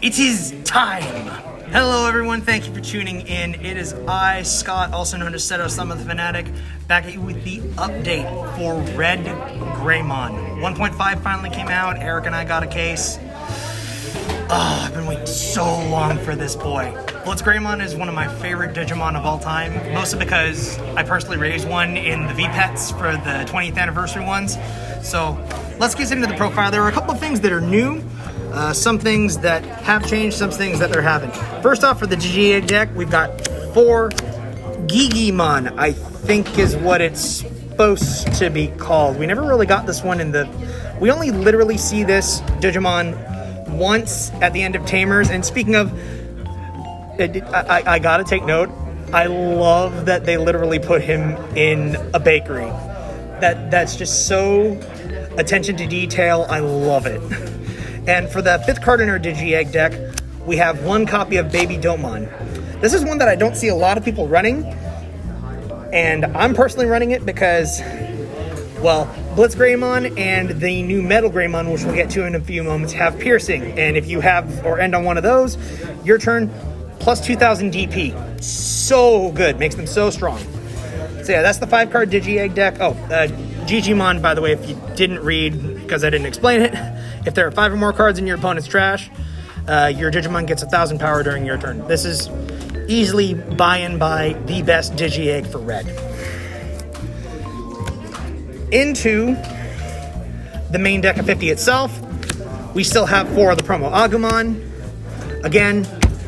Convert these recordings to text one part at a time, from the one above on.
It is time! Hello everyone, thank you for tuning in. It is I, Scott, also known as Seto, Son of the Fanatic, back at you with the update for Red Greymon. 1.5 finally came out, Eric and I got a case. I've been waiting so long for this boy. Blitz Greymon is one of my favorite Digimon of all time, mostly because I personally raised one in the V-Pets for the 20th anniversary ones. So let's get into the profile. There are a couple of things that are new. Some things that have changed, some things that there haven't. First off, for the GGA deck, we've got 4 Greymon, I think is what it's supposed to be called. We never really got this one in the... We only literally see this Digimon once at the end of Tamers. And speaking of... I gotta take note. I love that they literally put him in a bakery. That's just so attention to detail. I love it. And for the 5th card in our Digi-Egg deck, we have 1 copy of Baby Dolmon. This is one that I don't see a lot of people running, and I'm personally running it because, well, Blitz Greymon and the new Metal Greymon, which we'll get to in a few moments, have piercing. And if you have or end on one of those, your turn plus 2,000 DP. So good, makes them so strong. So yeah, that's the 5-card Digi-Egg deck. Oh, Gigimon, by the way, if you didn't read, because I didn't explain it, if there are 5 or more cards in your opponent's trash, your Digimon gets 1,000 power during your turn. This is easily by and by the best Digi-Egg for red. Into the main deck of 50 itself, we still have 4 of the promo Agumon. Again,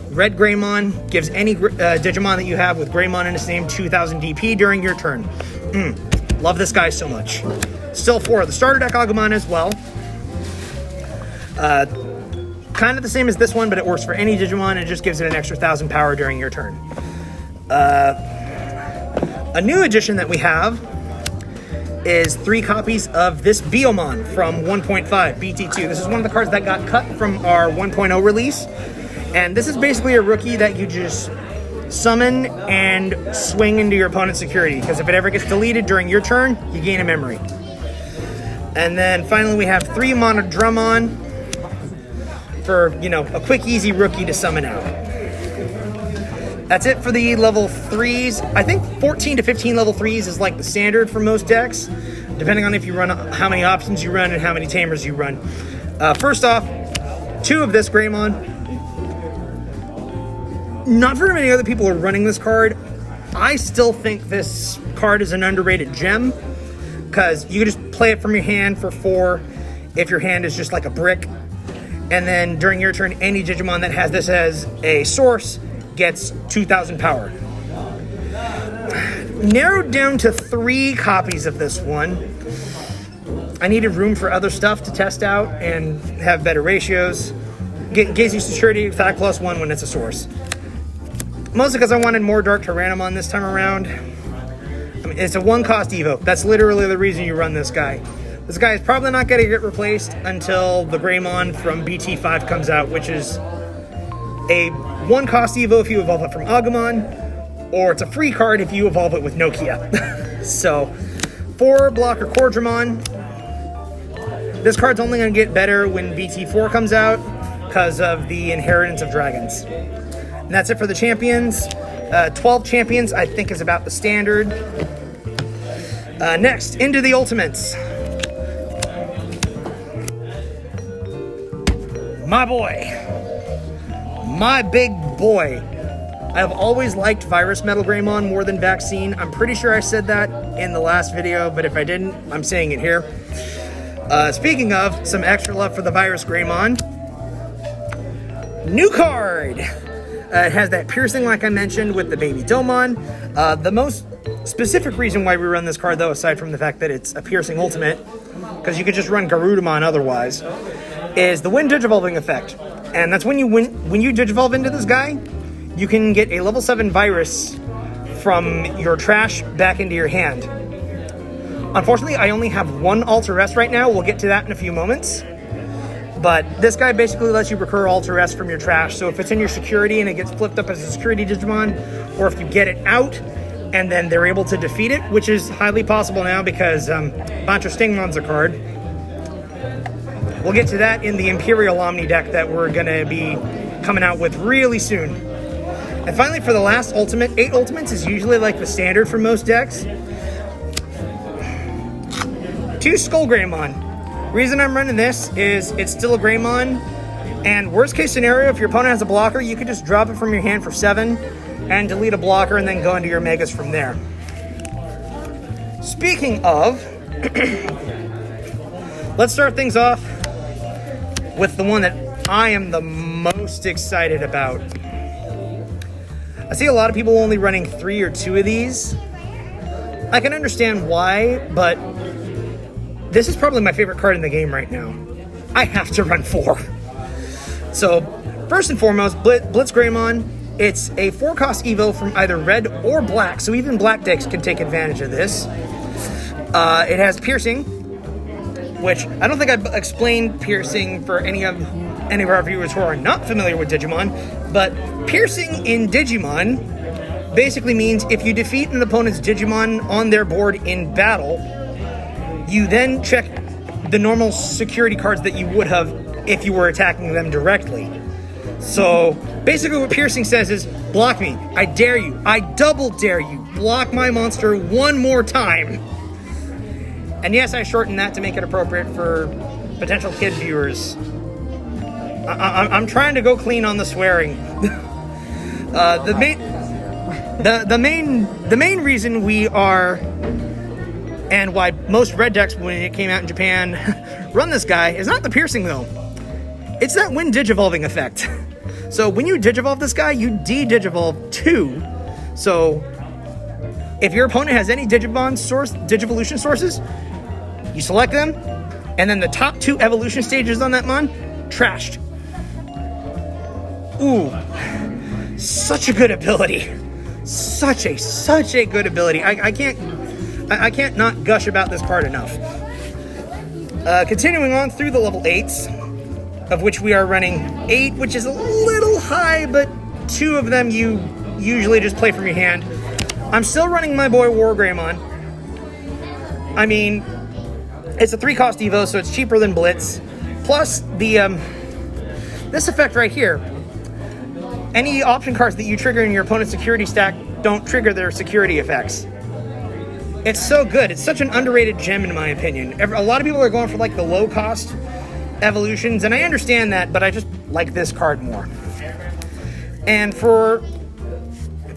Red Greymon gives any Digimon that you have with Greymon in its name 2,000 DP during your turn. Love this guy so much. Still 4 of the starter deck Agumon as well. Kind of the same as this one, but it works for any Digimon and it just gives it an extra 1,000 power during your turn. A new addition that we have is 3 copies of this Biomon from 1.5, BT2. This is one of the cards that got cut from our 1.0 release. And this is basically a rookie that you just summon and swing into your opponent's security, because if it ever gets deleted during your turn, you gain a memory. And then finally we have 3 Monodrumon for, you know, a quick, easy rookie to summon out. That's it for the level 3s. I think 14 to 15 level 3s is like the standard for most decks, depending on if you run, how many options you run and how many Tamers you run. First off, 2 of this Greymon. Not very many other people are running this card. I still think this card is an underrated gem, because you can just play it from your hand for 4 if your hand is just like a brick. And then during your turn, any Digimon that has this as a source gets 2,000 power. Narrowed down to 3 copies of this one. I needed room for other stuff to test out and have better ratios. Gives you security attack +1 when it's a source. Mostly because I wanted more Dark Tyrannomon this time around. I mean, it's a 1-cost Evo. That's literally the reason you run this guy. This guy is probably not going to get replaced until the Greymon from BT5 comes out, which is a 1-cost Evo if you evolve it from Agumon, or it's a free card if you evolve it with Nokia. So, 4 Blocker Cordramon. This card's only going to get better when BT4 comes out because of the Inheritance of Dragons. And that's it for the champions. 12 champions, I think, is about the standard. Next, into the ultimates. My boy. My big boy. I have always liked Virus Metal Greymon more than Vaccine. I'm pretty sure I said that in the last video, but if I didn't, I'm saying it here. Speaking of, some extra love for the Virus Greymon. New card! It has that piercing like I mentioned with the Baby Dolmon. The most specific reason why we run this card, though, aside from the fact that it's a piercing ultimate, because you could just run Garudamon otherwise, is the Wind Digivolving effect. And that's when you Digivolve into this guy, you can get a level 7 virus from your trash back into your hand. Unfortunately, I only have 1 Alter S right now. We'll get to that in a few moments. But this guy basically lets you recur Alter S from your trash. So if it's in your security and it gets flipped up as a security Digimon, or if you get it out and then they're able to defeat it, which is highly possible now because Bancho Stingmon's a card. We'll get to that in the Imperial Omni deck that we're going to be coming out with really soon. And finally, for the last ultimate, 8 ultimates is usually like the standard for most decks. 2 Skull Greymon. Reason I'm running this is it's still a Greymon, and worst case scenario, if your opponent has a blocker, you could just drop it from your hand for 7 and delete a blocker and then go into your megas from there. Speaking of, let's start things off with the one that I am the most excited about. I see a lot of people only running 3 or 2 of these. I can understand why, but this is probably my favorite card in the game right now. I have to run 4. So, first and foremost, Blitz Greymon. It's a 4-cost Evo from either red or black, so even black decks can take advantage of this. It has Piercing, which I don't think I've explained Piercing for any of our viewers who are not familiar with Digimon, but Piercing in Digimon basically means if you defeat an opponent's Digimon on their board in battle, you then check the normal security cards that you would have if you were attacking them directly. So basically what Piercing says is, block me, I dare you, I double dare you, block my monster one more time. And yes, I shortened that to make it appropriate for potential kid viewers. I'm trying to go clean on the swearing. The main reason we are, and why most red decks when it came out in Japan run this guy, is not the Piercing though. It's that Wind Digivolving effect. So when you Digivolve this guy, you de-Digivolve 2. So if your opponent has any Digivolution sources, you select them, and then the top 2 evolution stages on that mon, trashed. Ooh, such a good ability. Such a good ability. I can't not gush about this card enough. Continuing on through the level 8s, of which we are running 8, which is a little high, but 2 of them you usually just play from your hand. I'm still running my boy War Greymon. I mean, it's a 3-cost Evo, so it's cheaper than Blitz. Plus, this effect right here. Any option cards that you trigger in your opponent's security stack don't trigger their security effects. It's so good. It's such an underrated gem in my opinion. A lot of people are going for like the low-cost evolutions, and I understand that, but I just like this card more. And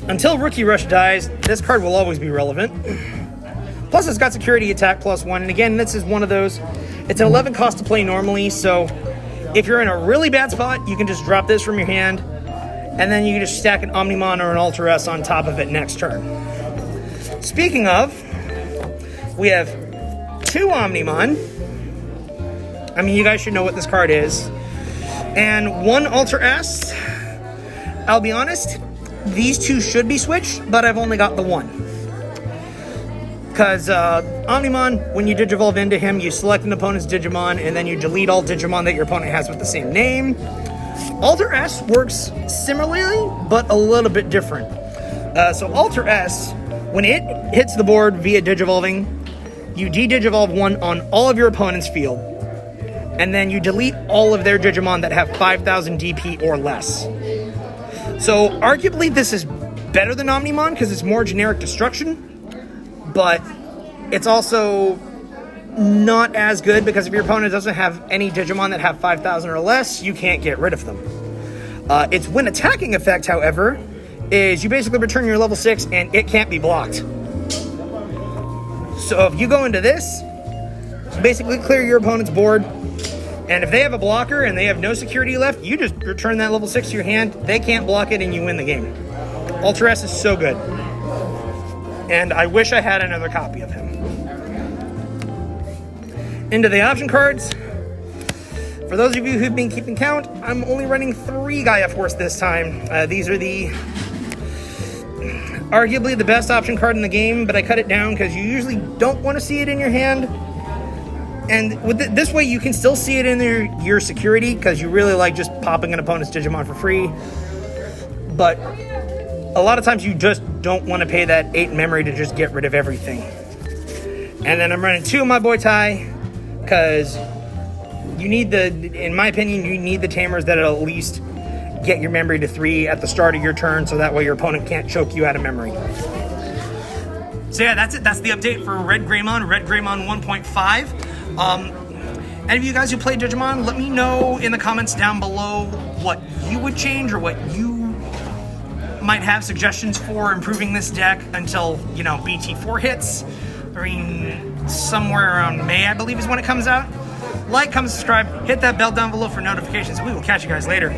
until Rookie Rush dies, this card will always be relevant. Plus, it's got security attack +1, and again, this is one of those, it's an 11 cost to play normally, so if you're in a really bad spot, you can just drop this from your hand, and then you can just stack an Omnimon or an Ultra S on top of it next turn. Speaking of, we have 2 Omnimon. I mean, you guys should know what this card is. And 1 Ultra S. I'll be honest, these 2 should be switched, but I've only got the 1. Because Omnimon, when you Digivolve into him, you select an opponent's Digimon, and then you delete all Digimon that your opponent has with the same name. Ultra S works similarly, but a little bit different. So Ultra S, when it hits the board via Digivolving, you de-Digivolve 1 on all of your opponent's field, and then you delete all of their Digimon that have 5,000 DP or less. So arguably this is better than Omnimon because it's more generic destruction, but it's also not as good because if your opponent doesn't have any Digimon that have 5,000 or less, you can't get rid of them. Its when attacking effect, however, is you basically return your level 6 and it can't be blocked. So if you go into this, basically clear your opponent's board, and if they have a blocker and they have no security left, you just return that level 6 to your hand, they can't block it, and you win the game. Ultra S is so good. And I wish I had another copy of him. Into the option cards. For those of you who've been keeping count, I'm only running 3 Gaia Force this time. These are arguably the best option card in the game, but I cut it down because you usually don't want to see it in your hand. And with this way, you can still see it in your security because you really like just popping an opponent's Digimon for free. But a lot of times you just don't want to pay that 8 memory to just get rid of everything. And then I'm running 2 of my boy Tai because you need in my opinion, you need the tamers that at least get your memory to 3 at the start of your turn, so that way your opponent can't choke you out of memory. So yeah, that's it. That's the update for Red Greymon 1.5. Any of you guys who play Digimon, let me know in the comments down below what you would change or what you might have suggestions for improving this deck until, you know, BT4 hits. I mean, somewhere around May, I believe, is when it comes out. Like, comment, subscribe, hit that bell down below for notifications, and we will catch you guys later.